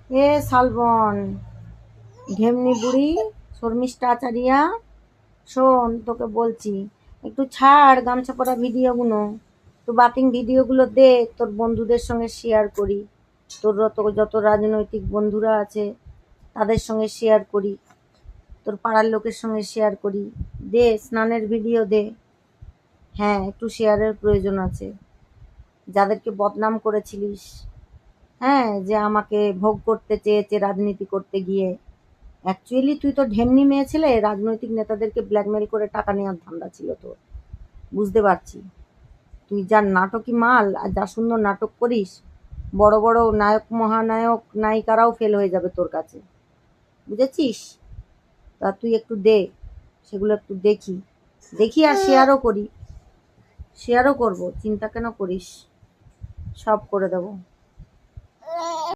এ শালবন, ঢেমনি বুড়ি, শর্মিষ্ঠা আচারিয়া, শোন তোকে বলছি, একটু ছাড় গামছা পরা ভিডিওগুলো, একটু বাতিং ভিডিওগুলো দে, তোর বন্ধুদের সঙ্গে শেয়ার করি, তোর যত রাজনৈতিক বন্ধুরা আছে তাদের সঙ্গে শেয়ার করি, তোর পাড়ার লোকের সঙ্গে শেয়ার করি। দে স্নানের ভিডিও দে। হ্যাঁ, একটু শেয়ারের প্রয়োজন আছে। যাদেরকে বদনাম করেছিলিস, হ্যাঁ, যে আমাকে ভোগ করতে চেয়েছে রাজনীতি করতে গিয়ে, অ্যাকচুয়ালি তুই তো ঢেমনি মেয়ে ছেলে, রাজনৈতিক নেতাদেরকে ব্ল্যাকমেল করে টাকা নেওয়ার ধান্দা ছিল তোর। বুঝতে পারছি তুই যা নাটকই মাল আর যা সুন্দর নাটক করিস, বড় বড় নায়ক মহানায়ক নায়িকারাও ফেল হয়ে যাবে তোর কাছে, বুঝেছিস? তা তুই একটু দে, সেগুলো একটু দেখি, দেখি আর শেয়ারও করি, শেয়ারও করব, চিন্তা কেন করিস, সব করে দেবো।